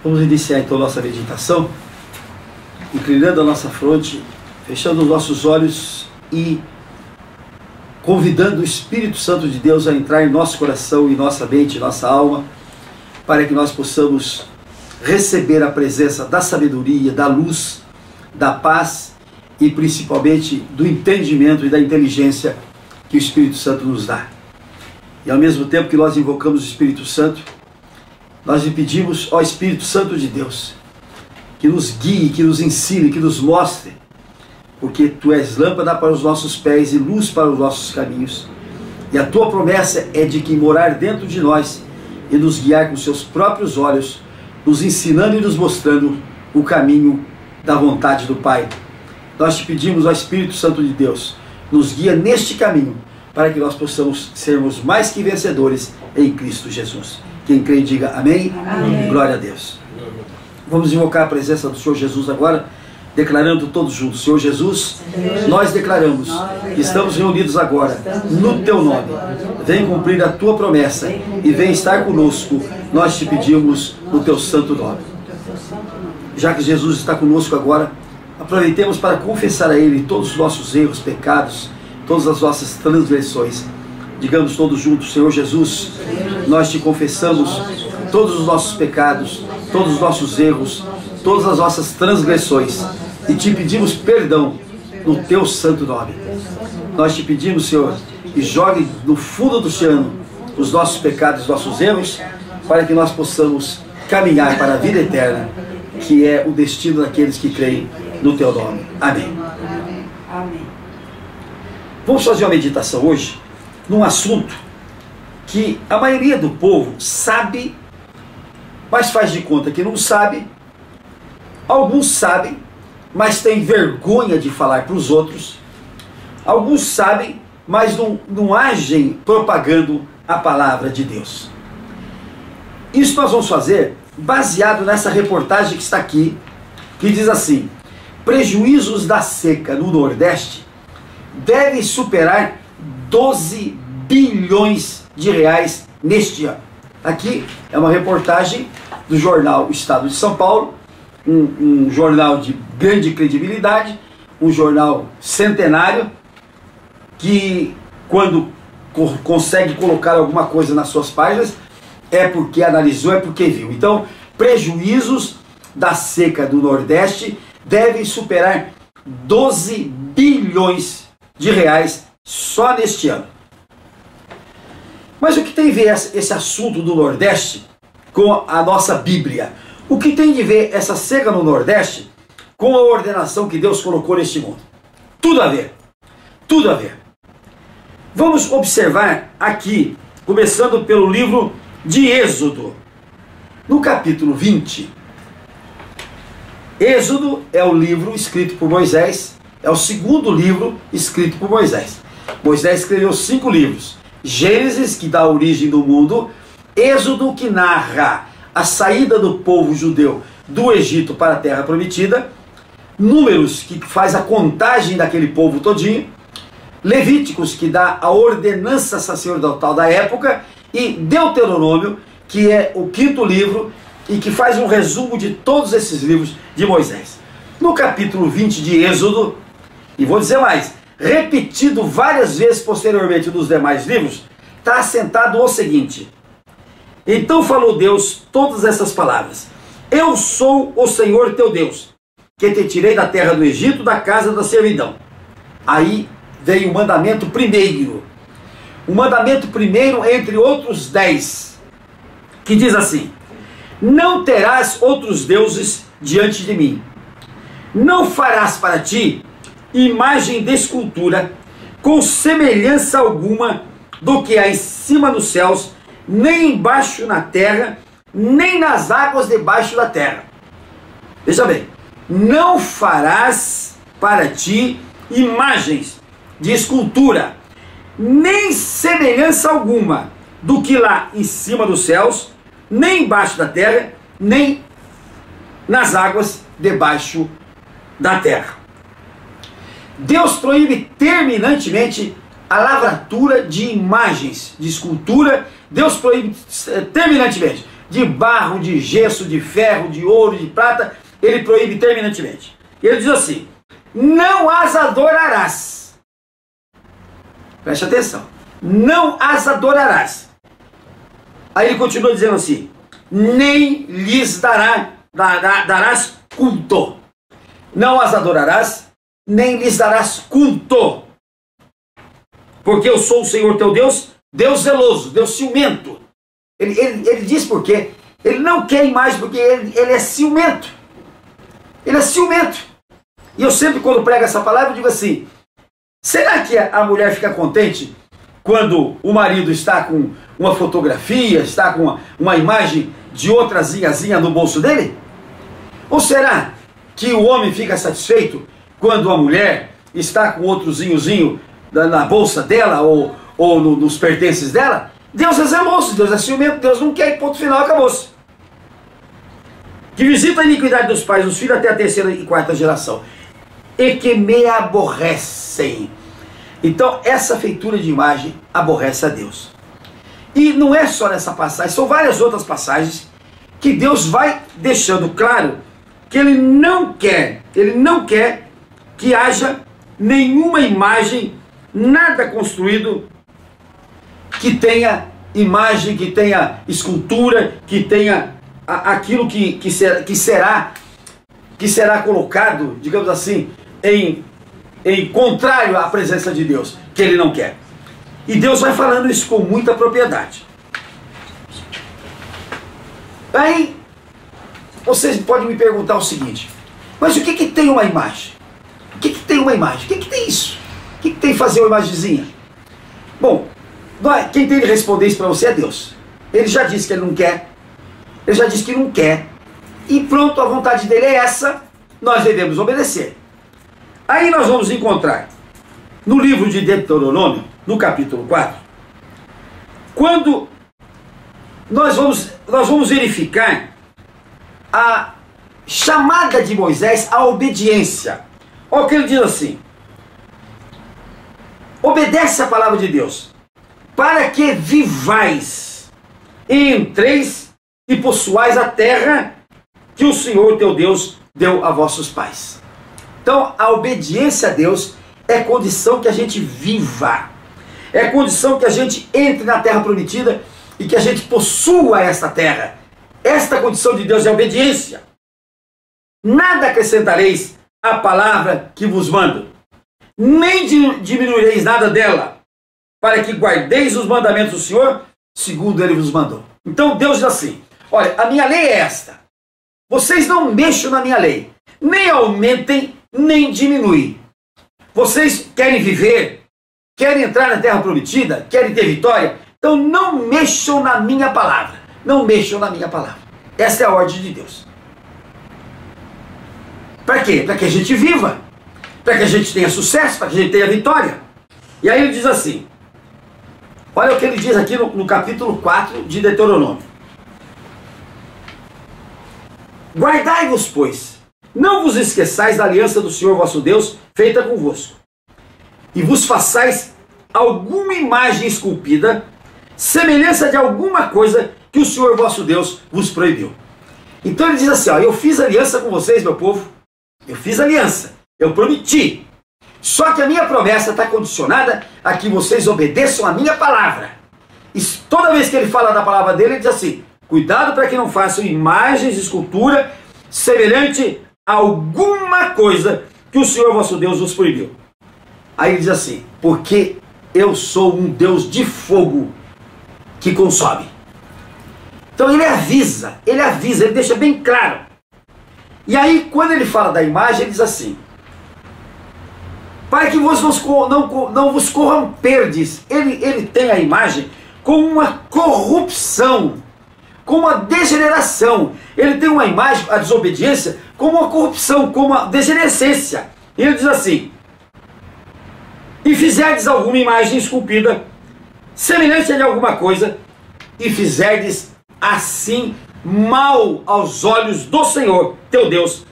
Vamos iniciar então nossa meditação, inclinando a nossa fronte, fechando os nossos olhos e convidando o Espírito Santo de Deus a entrar em nosso coração, em nossa mente, em nossa alma, para que nós possamos receber a presença da sabedoria, da luz, da paz e principalmente do entendimento e da inteligência que o Espírito Santo nos dá. E ao mesmo tempo que nós invocamos o Espírito Santo, nós lhe pedimos ao Espírito Santo de Deus que nos guie, que nos ensine, que nos mostre, porque Tu és lâmpada para os nossos pés e luz para os nossos caminhos. E a Tua promessa é de que morar dentro de nós e nos guiar com Seus próprios olhos, nos ensinando e nos mostrando o caminho da vontade do Pai. Nós Te pedimos ao Espírito Santo de Deus, nos guia neste caminho, para que nós possamos sermos mais que vencedores em Cristo Jesus. Quem crê diga amém. Amém. Glória a Deus. Vamos invocar a presença do Senhor Jesus agora, declarando todos juntos: Senhor Jesus, nós declaramos que estamos reunidos agora no Teu nome. Vem cumprir a Tua promessa e vem estar conosco. Nós Te pedimos no Teu santo nome. Já que Jesus está conosco agora, aproveitemos para confessar a Ele todos os nossos erros, pecados, todas as nossas transgressões. Digamos todos juntos: Senhor Jesus, nós Te confessamos todos os nossos pecados, todos os nossos erros, todas as nossas transgressões, e Te pedimos perdão no Teu santo nome. Nós Te pedimos, Senhor, que jogue no fundo do oceano os nossos pecados, os nossos erros, para que nós possamos caminhar para a vida eterna, que é o destino daqueles que creem no Teu nome. Amém. Amém. Vamos fazer uma meditação hoje num assunto que a maioria do povo sabe, mas faz de conta que não sabe. Alguns sabem, mas têm vergonha de falar para os outros. Alguns sabem, mas não agem propagando a palavra de Deus. Isso nós vamos fazer baseado nessa reportagem que está aqui, que diz assim: prejuízos da seca no Nordeste devem superar 12 bilhões de reais neste ano. Aqui é uma reportagem do jornal Estado de São Paulo, um jornal de grande credibilidade, um jornal centenário, que quando consegue colocar alguma coisa nas suas páginas, é porque analisou, é porque viu. Então, prejuízos da seca do Nordeste devem superar 12 bilhões de reais só neste ano. Mas o que tem a ver esse assunto do Nordeste com a nossa Bíblia? O que tem de ver essa seca no Nordeste com a ordenação que Deus colocou neste mundo? Tudo a ver. Tudo a ver. Vamos observar aqui, começando pelo livro de Êxodo, no capítulo 20. Êxodo é o livro escrito por Moisés, é o segundo livro escrito por Moisés. Moisés escreveu 5 livros: Gênesis, que dá origem do mundo; Êxodo, que narra a saída do povo judeu do Egito para a Terra Prometida; Números, que faz a contagem daquele povo todinho; Levíticos, que dá a ordenança sacerdotal da época; e Deuteronômio, que é o 5º livro e que faz um resumo de todos esses livros de Moisés. No capítulo 20 de Êxodo, e vou dizer mais, repetido várias vezes posteriormente nos demais livros, está assentado o seguinte: então falou Deus todas essas palavras: eu sou o Senhor teu Deus, que te tirei da terra do Egito, da casa da servidão. Aí vem o mandamento primeiro. O mandamento primeiro entre outros 10, que diz assim: não terás outros deuses diante de mim. Não farás para ti imagem de escultura com semelhança alguma do que há em cima dos céus, nem embaixo na terra, nem nas águas debaixo da terra. Veja bem, não farás para ti imagens de escultura, nem semelhança alguma do que lá em cima dos céus, nem embaixo da terra, nem nas águas debaixo da terra. Deus proíbe terminantemente a lavratura de imagens, de escultura. Deus proíbe terminantemente. de barro, de gesso, de ferro, de ouro, de prata, ele proíbe terminantemente. Ele diz assim: não as adorarás. Preste atenção. Não as adorarás. Aí ele continua dizendo assim: nem lhes darás culto. Não as adorarás, nem lhes darás culto. Porque eu sou o Senhor teu Deus, Deus zeloso, Deus ciumento. Ele diz por quê? Ele não quer imagem porque ele é ciumento. Ele é ciumento. E eu sempre, quando prego essa palavra, eu digo assim: será que a mulher fica contente quando o marido está com uma fotografia, está com uma imagem de outra zinhazinha no bolso dele? Ou será que o homem fica satisfeito quando a mulher está com outro zinhozinho na bolsa dela ou nos pertences dela? Deus é zeloso, Deus é ciumento, Deus não quer, e ponto final, acabou-se. Que visita a iniquidade dos pais, dos filhos até a terceira e quarta geração, e que me aborrecem. Então, essa feitura de imagem aborrece a Deus. E não é só nessa passagem, são várias outras passagens que Deus vai deixando claro que Ele não quer que haja nenhuma imagem, nada construído que tenha imagem, que tenha escultura, que tenha aquilo que será colocado, digamos assim, em contrário à presença de Deus, que Ele não quer. E Deus vai falando isso com muita propriedade. Aí, vocês podem me perguntar o seguinte: mas o que tem uma imagem? O que tem uma imagem? O que tem isso? O que tem fazer uma imagenzinha? Bom, quem tem de responder isso para você é Deus. Ele já disse que Ele não quer. Ele já disse que não quer. E pronto, a vontade dele é essa. Nós devemos obedecer. Aí nós vamos encontrar no livro de Deuteronômio, no capítulo 4, quando nós vamos verificar a chamada de Moisés à obediência. Olha o que ele diz assim: obedece a palavra de Deus, para que vivais e entreis e possuais a terra que o Senhor teu Deus deu a vossos pais. Então, a obediência a Deus é condição que a gente viva, é condição que a gente entre na terra prometida e que a gente possua esta terra. Esta condição de Deus é obediência. Nada acrescentareis à palavra que vos mando, nem diminuireis nada dela, para que guardeis os mandamentos do Senhor, segundo Ele vos mandou. Então Deus diz assim: olha, a minha lei é esta. Vocês não mexam na minha lei, nem aumentem, nem diminuem. Vocês querem viver, querem entrar na terra prometida, querem ter vitória, então não mexam na minha palavra. Não mexam na minha palavra. Essa é a ordem de Deus. Para quê? Para que a gente viva, para que a gente tenha sucesso, para que a gente tenha vitória. E aí ele diz assim, olha o que ele diz aqui no capítulo 4 de Deuteronômio: guardai-vos, pois, não vos esqueçais da aliança do Senhor vosso Deus, feita convosco, e vos façais alguma imagem esculpida, semelhança de alguma coisa que o Senhor vosso Deus vos proibiu. Então ele diz assim, ó, eu fiz aliança com vocês, meu povo, eu fiz aliança, eu prometi, só que a minha promessa está condicionada a que vocês obedeçam a minha palavra. E toda vez que ele fala da palavra dele, ele diz assim, cuidado para que não façam imagens de escultura semelhante a alguma coisa que o Senhor vosso Deus vos proibiu. Aí ele diz assim, porque eu sou um Deus de fogo que consome. Então ele avisa, ele deixa bem claro. E aí quando ele fala da imagem, ele diz assim, para que vos não vos corromperdes. Ele tem a imagem como uma corrupção, como uma degeneração. Ele tem uma imagem, a desobediência, como uma corrupção, como uma degenerescência. E ele diz assim, e fizerdes alguma imagem esculpida, semelhante a de alguma coisa, e fizerdes assim mal aos olhos do Senhor, teu Deus,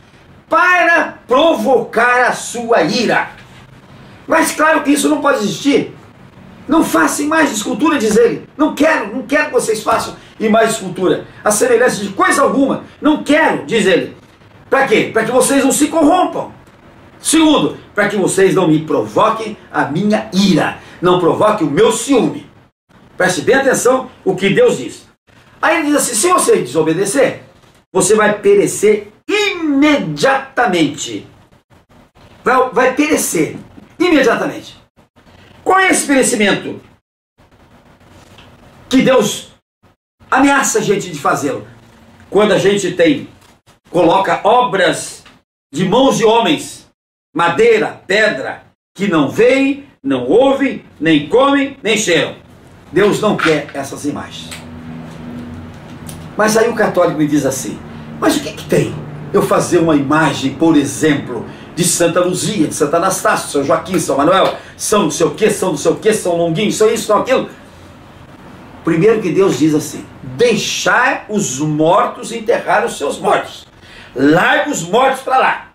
para provocar a sua ira. Mas claro que isso não pode existir. Não faça imagem de escultura, diz ele. Não quero que vocês façam e mais escultura, a semelhança de coisa alguma. Não quero, diz ele. Para quê? Para que vocês não se corrompam. Segundo, para que vocês não me provoquem a minha ira, não provoquem o meu ciúme. Preste bem atenção o que Deus diz. Aí ele diz assim, se você desobedecer, você vai perecer imediatamente. Vai perecer imediatamente. Qual é esse perecimento que Deus ameaça a gente de fazê-lo? Quando a gente coloca obras de mãos de homens, madeira, pedra, que não veem, não ouvem, nem comem, nem cheiram. Deus não quer essas imagens. Mas aí o católico me diz assim, mas o que tem eu fazer uma imagem, por exemplo, de Santa Luzia, de Santa Anastácio, São Joaquim, São Manuel, São não sei o que, São não sei o que, São Longuinho, São isso, São aquilo? Primeiro que Deus diz assim, deixai os mortos enterrar os seus mortos. Larga os mortos para lá.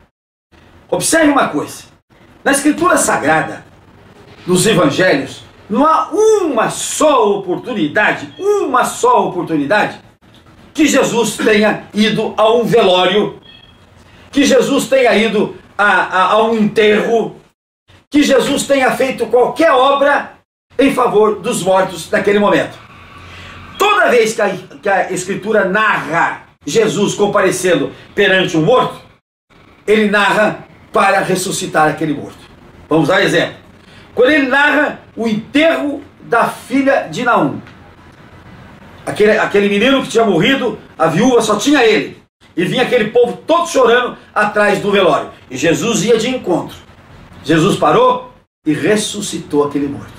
Observe uma coisa. Na Escritura Sagrada, nos Evangelhos, não há uma só oportunidade, que Jesus tenha ido a um velório, que Jesus tenha ido a um enterro, que Jesus tenha feito qualquer obra em favor dos mortos naquele momento. Toda vez que a Escritura narra Jesus comparecendo perante um morto, ele narra para ressuscitar aquele morto. Vamos dar um exemplo. Quando ele narra o enterro da filha de Naum, aquele menino que tinha morrido, a viúva só tinha ele, e vinha aquele povo todo chorando atrás do velório, e Jesus ia de encontro. Jesus parou e ressuscitou aquele morto.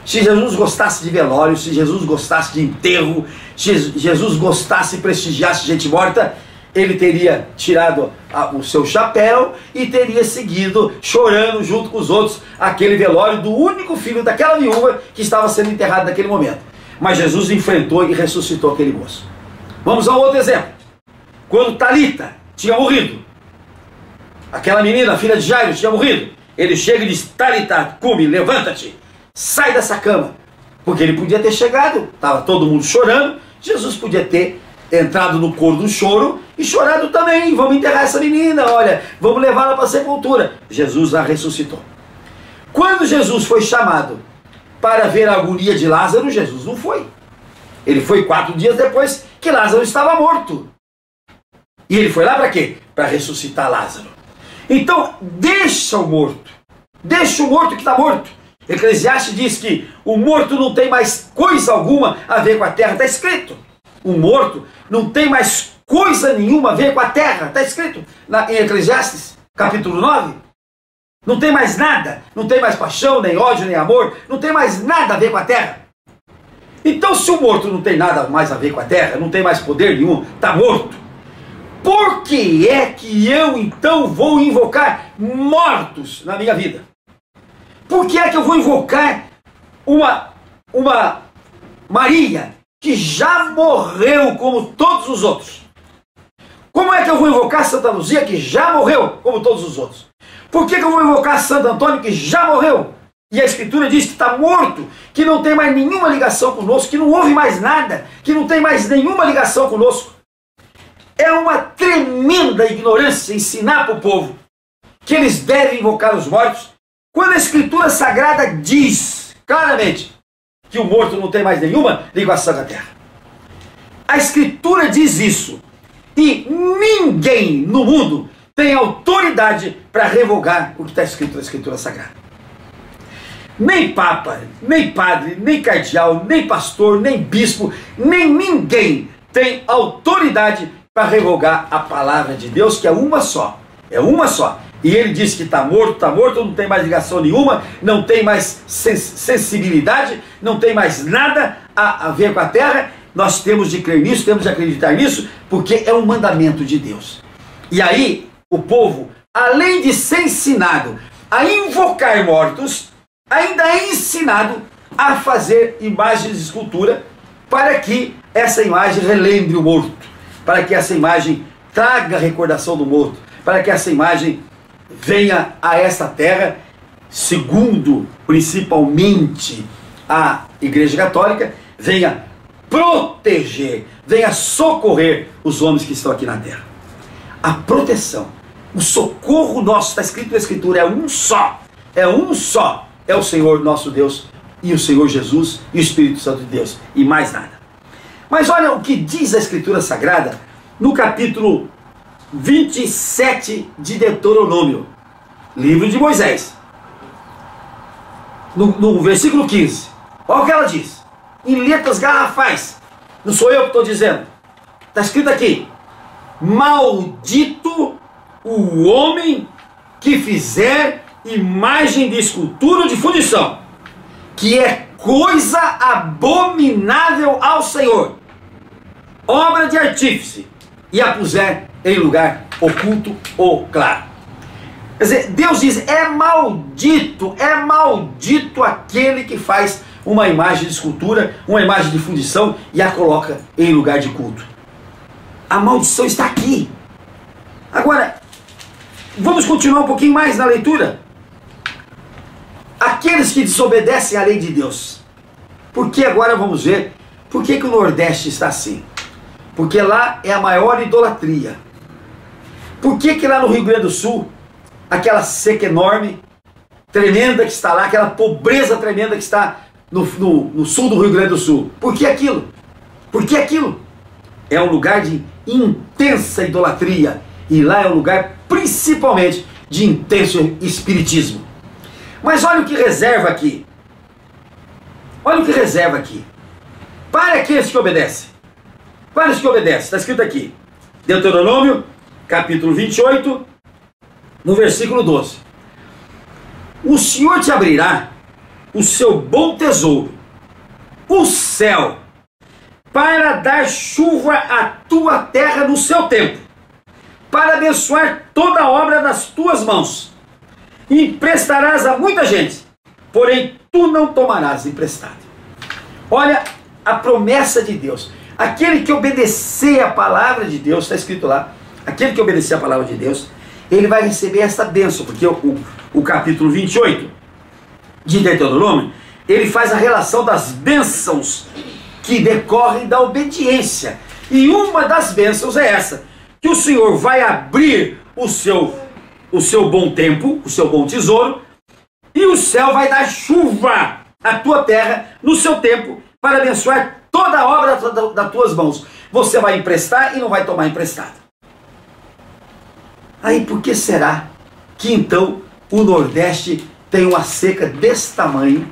Se Jesus gostasse de velório, se Jesus gostasse de enterro, se Jesus gostasse e prestigiasse gente morta, ele teria tirado o seu chapéu e teria seguido chorando junto com os outros aquele velório do único filho daquela viúva que estava sendo enterrado naquele momento. Mas Jesus enfrentou e ressuscitou aquele moço. Vamos a um outro exemplo. Quando Talita tinha morrido, aquela menina, filha de Jairo, tinha morrido, ele chega e diz, Talita, cumi, levanta-te, sai dessa cama. Porque ele podia ter chegado, estava todo mundo chorando, Jesus podia ter entrado no coro do choro e chorado também, vamos enterrar essa menina, olha, vamos levá-la para a sepultura. Jesus a ressuscitou. Quando Jesus foi chamado para ver a agonia de Lázaro, Jesus não foi. Ele foi 4 dias depois que Lázaro estava morto. E ele foi lá para quê? Para ressuscitar Lázaro. Então, deixa o morto que está morto. Eclesiastes diz que o morto não tem mais coisa alguma a ver com a terra, está escrito. O morto não tem mais coisa nenhuma a ver com a terra, está escrito em Eclesiastes, capítulo 9. Não tem mais nada, não tem mais paixão, nem ódio, nem amor, não tem mais nada a ver com a terra. Então, se o morto não tem nada mais a ver com a terra, não tem mais poder nenhum, está morto, por que é que eu então vou invocar mortos na minha vida? Por que é que eu vou invocar uma Maria que já morreu como todos os outros? Como é que eu vou invocar Santa Luzia que já morreu como todos os outros? Por que eu vou invocar Santo Antônio que já morreu? E a Escritura diz que está morto, que não tem mais nenhuma ligação conosco, que não ouve mais nada, que não tem mais nenhuma ligação conosco. É uma tremenda ignorância ensinar para o povo que eles devem invocar os mortos, quando a Escritura Sagrada diz claramente que o morto não tem mais nenhuma ligação com a terra. A Escritura diz isso. E ninguém no mundo tem autoridade para revogar o que está escrito na Escritura Sagrada. Nem papa, nem padre, nem cardeal, nem pastor, nem bispo, nem ninguém tem autoridade para revogar a palavra de Deus, que é uma só. É uma só. E ele diz que está morto, não tem mais ligação nenhuma, não tem mais sensibilidade, não tem mais nada a ver com a terra. Nós temos de crer nisso, temos de acreditar nisso, porque é um mandamento de Deus. E aí, o povo, além de ser ensinado a invocar mortos, ainda é ensinado a fazer imagens de escultura para que essa imagem relembre o morto, para que essa imagem traga a recordação do morto, para que essa imagem venha a essa terra, segundo principalmente a Igreja Católica, venha proteger, venha socorrer os homens que estão aqui na terra. A proteção, o socorro nosso, está escrito na Escritura, é um só, é o Senhor nosso Deus e o Senhor Jesus e o Espírito Santo de Deus, e mais nada. Mas olha o que diz a Escritura Sagrada no capítulo 27 de Deuteronômio, livro de Moisés, no versículo 15. Olha o que ela diz, em letras garrafais, não sou eu que estou dizendo, está escrito aqui: maldito o homem que fizer imagem de escultura ou de fundição, que é coisa abominável ao Senhor, obra de artífice, e a puser em lugar oculto ou claro. Quer dizer, Deus diz, é maldito aquele que faz uma imagem de escultura, uma imagem de fundição e a coloca em lugar de culto. A maldição está aqui. Agora, vamos continuar um pouquinho mais na leitura. Aqueles que desobedecem à lei de Deus. Porque agora vamos ver por que o Nordeste está assim. Porque lá é a maior idolatria. Por que lá no Rio Grande do Sul, aquela seca enorme, tremenda que está lá, aquela pobreza tremenda que está no sul do Rio Grande do Sul? Por que aquilo? Por que aquilo? É um lugar de intensa idolatria. E lá é um lugar principalmente de intenso espiritismo. Mas olha o que reserva aqui. Olha o que reserva aqui. Para aqueles que obedecem. Para os que obedecem. Está escrito aqui. Deuteronômio, capítulo 28, no versículo 12. O Senhor te abrirá o seu bom tesouro, o céu, para dar chuva à tua terra no seu tempo, para abençoar toda a obra das tuas mãos. E emprestarás a muita gente, porém tu não tomarás emprestado. Olha a promessa de Deus. Aquele que obedecer a palavra de Deus, está escrito lá, aquele que obedecer a palavra de Deus, ele vai receber essa bênção, porque o capítulo 28 de Deuteronômio, ele faz a relação das bênçãos que decorrem da obediência. E uma das bênçãos é essa, que o Senhor vai abrir o seu bom tempo, o seu bom tesouro, e o céu vai dar chuva à tua terra no seu tempo, para abençoar toda a obra das tuas mãos. Você vai emprestar e não vai tomar emprestado. Aí por que será que então o Nordeste tem uma seca desse tamanho,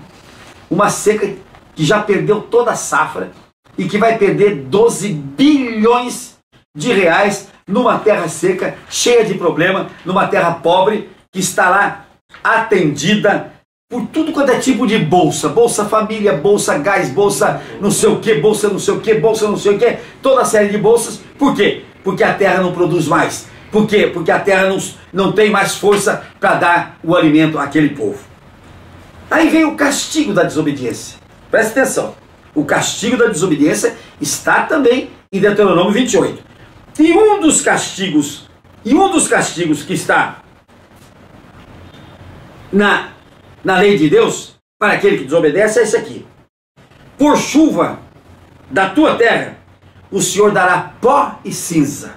uma seca que já perdeu toda a safra e que vai perder 12 bilhões de reais numa terra seca, cheia de problema, numa terra pobre, que está lá atendida por tudo quanto é tipo de bolsa, bolsa família, bolsa gás, bolsa não sei o que, bolsa não sei o que, bolsa não sei o que, toda a série de bolsas. Por quê? Porque a terra não produz mais. Por quê? Porque a terra não tem mais força para dar o alimento àquele povo. Aí vem o castigo da desobediência. Presta atenção. O castigo da desobediência está também em Deuteronômio 28. E um dos castigos que está na lei de Deus, para aquele que desobedece, é esse aqui. Por chuva da tua terra, o Senhor dará pó e cinza.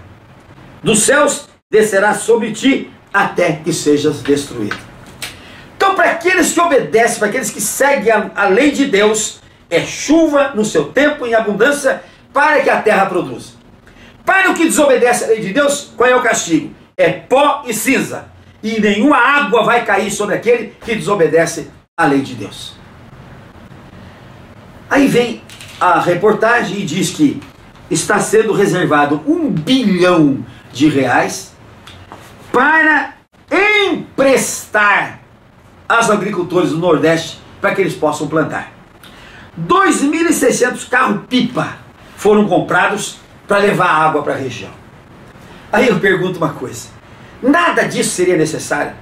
Dos céus descerá sobre ti, até que sejas destruído. Então, para aqueles que obedecem, para aqueles que seguem a lei de Deus, é chuva no seu tempo, em abundância, para que a terra produza. Para o que desobedece a lei de Deus, qual é o castigo? É pó e cinza. E nenhuma água vai cair sobre aquele que desobedece a lei de Deus. Aí vem a reportagem e diz que está sendo reservado 1 bilhão de reais para emprestar aos agricultores do Nordeste para que eles possam plantar. 2.600 carros-pipa foram comprados para levar água para a região. Aí eu pergunto uma coisa, nada disso seria necessário?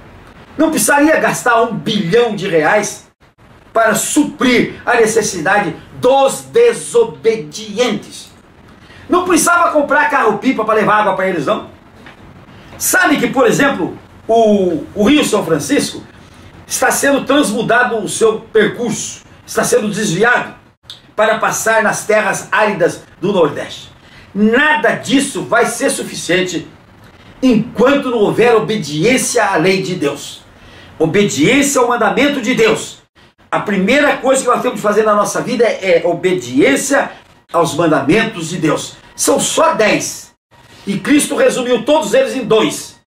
Não precisaria gastar 1 bilhão de reais para suprir a necessidade dos desobedientes? Não precisava comprar carro-pipa para levar água para eles, não? Sabe que, por exemplo, o Rio São Francisco está sendo transmudado o seu percurso, está sendo desviado, para passar nas terras áridas do Nordeste. Nada disso vai ser suficiente enquanto não houver obediência à lei de Deus. Obediência ao mandamento de Deus. A primeira coisa que nós temos de fazer na nossa vida é obediência aos mandamentos de Deus. São só 10. E Cristo resumiu todos eles em 2.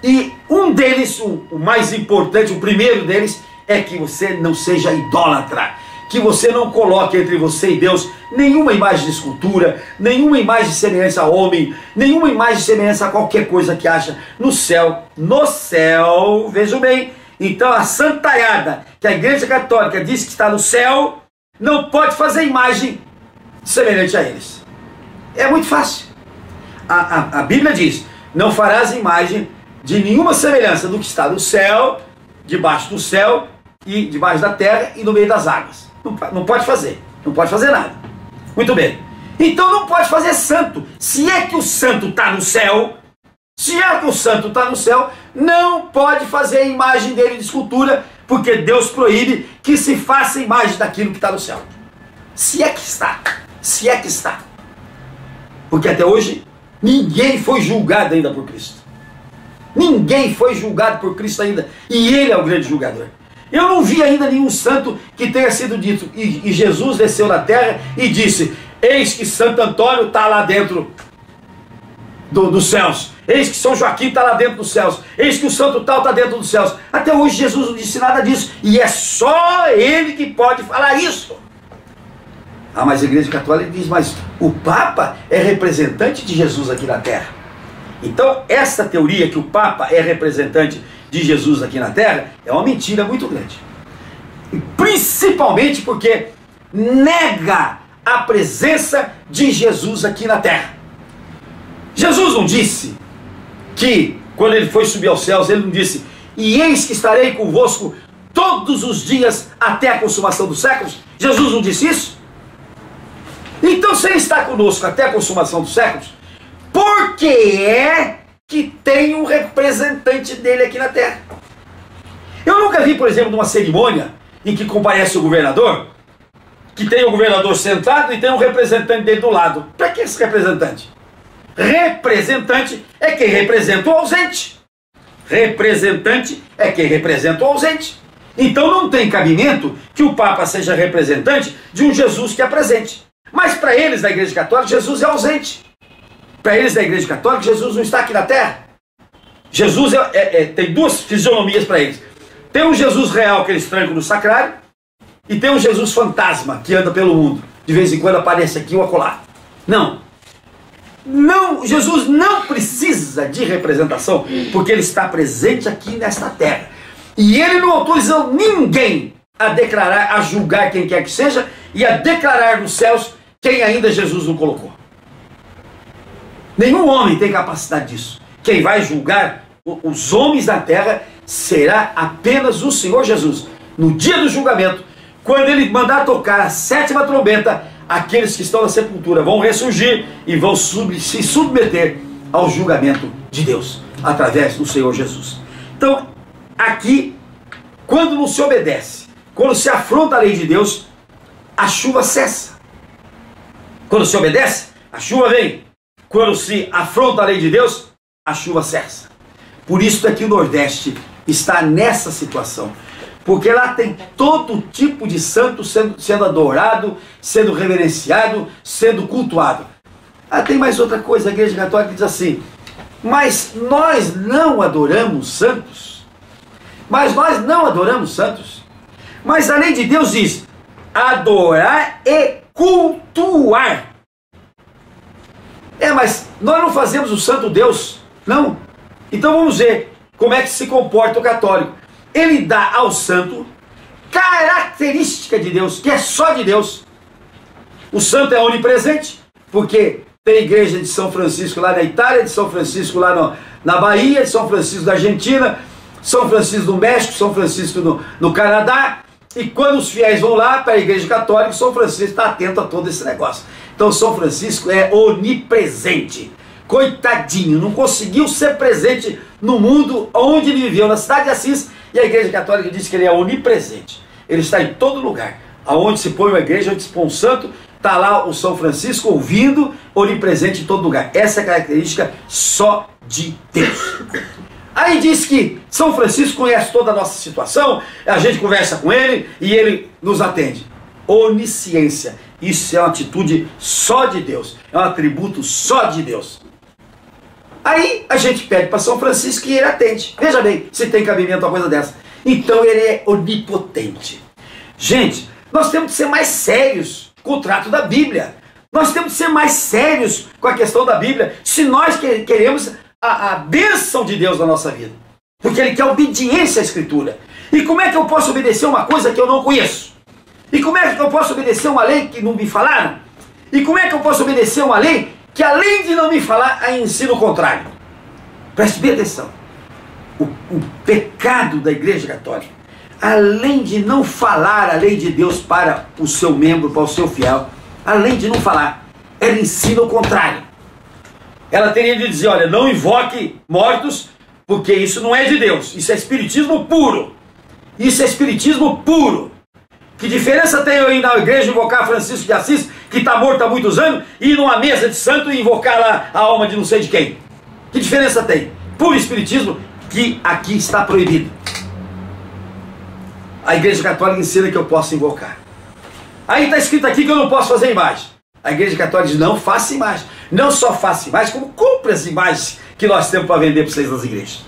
E um deles, o mais importante, o primeiro deles, é que você não seja idólatra. Que você não coloque entre você e Deus nenhuma imagem de escultura, nenhuma imagem de semelhança a homem, nenhuma imagem de semelhança a qualquer coisa que acha no céu. No céu, vejam bem, então a santaiada, que a Igreja Católica diz que está no céu, não pode fazer imagem semelhante a eles. É muito fácil. A Bíblia diz, não farás imagem de nenhuma semelhança do que está no céu, debaixo do céu, e debaixo da terra e no meio das águas. Não pode fazer. Não pode fazer nada. Muito bem. Então não pode fazer santo. Se é que o santo está no céu, não pode fazer a imagem dele de escultura, porque Deus proíbe que se faça imagem daquilo que está no céu. Se é que está. Porque até hoje, ninguém foi julgado ainda por Cristo. Ninguém foi julgado por Cristo ainda. E Ele é o grande julgador. Eu não vi ainda nenhum santo que tenha sido dito. E Jesus desceu na terra e disse, eis que Santo Antônio está lá dentro dos céus. Eis que São Joaquim está lá dentro dos céus. Eis que o santo tal está dentro dos céus. Até hoje Jesus não disse nada disso. E é só Ele que pode falar isso. Ah, mas a Igreja Católica diz, mas o Papa é representante de Jesus aqui na terra. Então, essa teoria que o Papa é representante de Jesus aqui na terra é uma mentira muito grande. E principalmente porque nega a presença de Jesus aqui na terra. Jesus não disse que, quando ele foi subir aos céus, ele não disse, e eis que estarei convosco todos os dias até a consumação dos séculos? Jesus não disse isso? Então, se ele está conosco até a consumação dos séculos, por que é que tem um representante dele aqui na terra? Eu nunca vi, por exemplo, numa cerimônia em que comparece o governador, que tem o governador sentado e tem um representante dele do lado. Para que esse representante? Representante é quem representa o ausente. Representante é quem representa o ausente. Então não tem cabimento que o Papa seja representante de um Jesus que é presente. Mas para eles da Igreja Católica, Jesus é ausente. Para eles da Igreja Católica, Jesus não está aqui na terra. Jesus tem duas fisionomias para eles. Tem um Jesus real que eles trancam no sacrário, e tem um Jesus fantasma que anda pelo mundo. De vez em quando aparece aqui ou acolá. Não. Jesus não precisa de representação, porque ele está presente aqui nesta terra. E ele não autorizou ninguém a declarar, a julgar quem quer que seja, e a declarar nos céus quem ainda Jesus não colocou. Nenhum homem tem capacidade disso. Quem vai julgar os homens da terra será apenas o Senhor Jesus. No dia do julgamento, quando ele mandar tocar a 7ª trombeta, aqueles que estão na sepultura vão ressurgir e vão se submeter ao julgamento de Deus, através do Senhor Jesus. Então, aqui, quando não se obedece, quando se afronta a lei de Deus, a chuva cessa. Quando se obedece, a chuva vem. Quando se afronta a lei de Deus, a chuva cessa. Por isso é que o Nordeste está nessa situação. Porque lá tem todo tipo de santo sendo adorado, sendo reverenciado, sendo cultuado. Ah, tem mais outra coisa, a Igreja Católica diz assim, mas nós não adoramos santos. Mas a lei de Deus diz, adorar e cultuar. Mas nós não fazemos o santo Deus, não. Então vamos ver como é que se comporta o católico. Ele dá ao santo característica de Deus, que é só de Deus. O santo é onipresente, porque tem igreja de São Francisco lá na Itália, de São Francisco lá na Bahia, de São Francisco da Argentina, São Francisco do México, São Francisco no Canadá. E quando os fiéis vão lá para a Igreja Católica, São Francisco está atento a todo esse negócio. Então São Francisco é onipresente. Coitadinho, não conseguiu ser presente no mundo onde ele viveu, na cidade de Assis, e a Igreja Católica diz que ele é onipresente. Ele está em todo lugar. Aonde se põe uma igreja, onde se põe um santo, está lá o São Francisco ouvindo, onipresente em todo lugar. Essa é a característica só de Deus. Aí diz que São Francisco conhece toda a nossa situação, a gente conversa com ele e ele nos atende. Onisciência, isso é uma atitude só de Deus, é um atributo só de Deus. Aí a gente pede para São Francisco e ele atende. Veja bem, se tem cabimento uma coisa dessa. Então ele é onipotente. Gente, nós temos que ser mais sérios com o trato da Bíblia. Nós temos que ser mais sérios com a questão da Bíblia, se nós queremos a bênção de Deus na nossa vida. Porque Ele quer obediência à Escritura. E como é que eu posso obedecer uma coisa que eu não conheço? E como é que eu posso obedecer uma lei que não me falaram? E como é que eu posso obedecer uma lei que, além de não me falar, a ensina o contrário? Preste bem atenção. O pecado da Igreja Católica, além de não falar a lei de Deus para o seu membro, para o seu fiel, além de não falar, ela ensina o contrário. Ela teria de dizer, olha, não invoque mortos, porque isso não é de Deus, isso é espiritismo puro. Isso é espiritismo puro. Que diferença tem eu ir na igreja invocar Francisco de Assis, que está morto há muitos anos, e ir numa mesa de santo e invocar lá a alma de não sei de quem? Que diferença tem? Puro espiritismo, que aqui está proibido. A Igreja Católica ensina que eu posso invocar. Aí está escrito aqui que eu não posso fazer imagem. A Igreja Católica diz, não faça imagem. Não só faça imagem, como compre as imagens que nós temos para vender para vocês nas igrejas.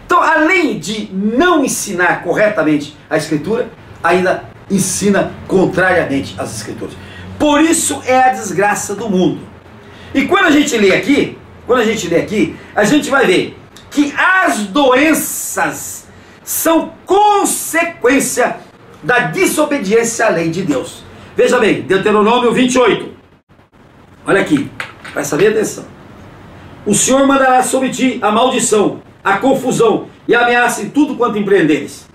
Então, além de não ensinar corretamente a Escritura, ainda ensina contrariamente as Escrituras. Por isso é a desgraça do mundo. E quando a gente lê aqui, a gente vai ver que as doenças são consequência da desobediência à lei de Deus. Veja bem, Deuteronômio 28. Olha aqui, presta bem atenção. O Senhor mandará sobre ti a maldição, a confusão e a ameaça em tudo quanto empreenderes,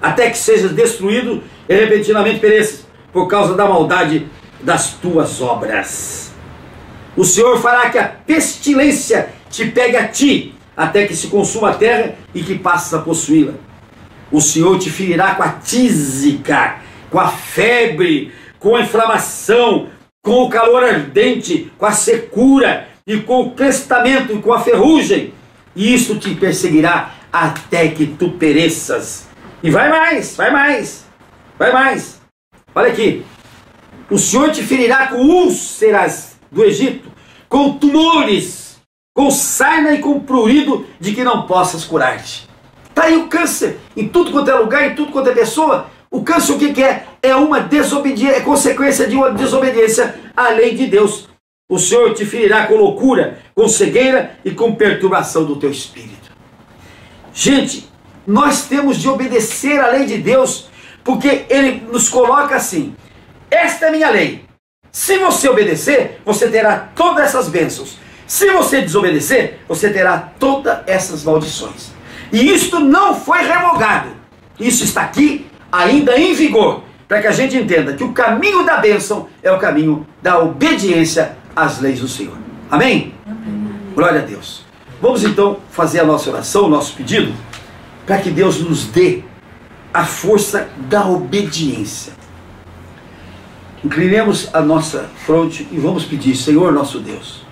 até que sejas destruído e repentinamente pereças, por causa da maldade das tuas obras. O Senhor fará que a pestilência te pegue a ti, até que se consuma a terra e que passes a possuí-la. O Senhor te ferirá com a tísica, com a febre, com a inflamação, com o calor ardente, com a secura, e com o crestamento, e com a ferrugem. E isso te perseguirá até que tu pereças. E vai mais, vai mais, vai mais. Olha aqui. O Senhor te ferirá com úlceras do Egito, com tumores, com sarna e com prurido de que não possas curar-te. Está aí o câncer, em tudo quanto é lugar, em tudo quanto é pessoa. O câncer o que é? É uma desobediência, é consequência de uma desobediência à lei de Deus. O Senhor te ferirá com loucura, com cegueira e com perturbação do teu espírito. Gente, nós temos de obedecer à lei de Deus, porque Ele nos coloca assim, esta é a minha lei. Se você obedecer, você terá todas essas bênçãos. Se você desobedecer, você terá todas essas maldições. E isto não foi revogado. Isso está aqui ainda em vigor, para que a gente entenda que o caminho da bênção é o caminho da obediência às leis do Senhor. Amém? Amém. Glória a Deus. Vamos então fazer a nossa oração, o nosso pedido, para que Deus nos dê a força da obediência. Inclinemos a nossa fronte e vamos pedir, Senhor nosso Deus,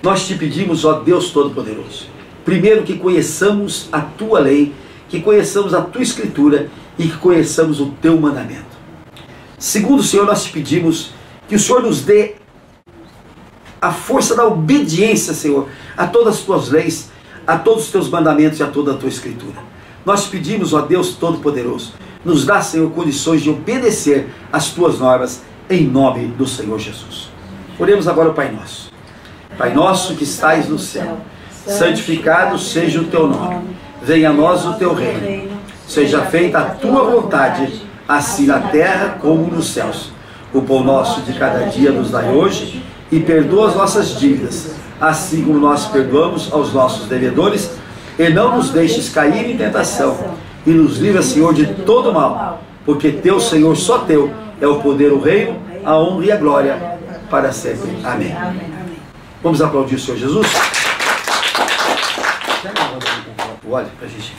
nós te pedimos, ó Deus Todo-Poderoso, primeiro que conheçamos a tua lei, que conheçamos a tua escritura e que conheçamos o teu mandamento. Segundo, Senhor, nós te pedimos que o Senhor nos dê a força da obediência, Senhor, a todas as tuas leis, a todos os teus mandamentos e a toda a tua escritura. Nós te pedimos, ó Deus Todo-Poderoso, nos dá, Senhor, condições de obedecer às tuas normas, em nome do Senhor Jesus. Oremos agora o Pai Nosso. Pai nosso que estais no céu, santificado seja o teu nome. Venha a nós o teu reino. Seja feita a tua vontade, assim na terra como nos céus. O pão nosso de cada dia nos dai hoje, e perdoa as nossas dívidas, assim como nós perdoamos aos nossos devedores, e não nos deixes cair em tentação, e nos livra, Senhor, de todo mal, porque teu, Senhor, só teu, é o poder, o reino, a honra e a glória, para sempre. Amém. Vamos aplaudir o Senhor Jesus? Olha, para a gente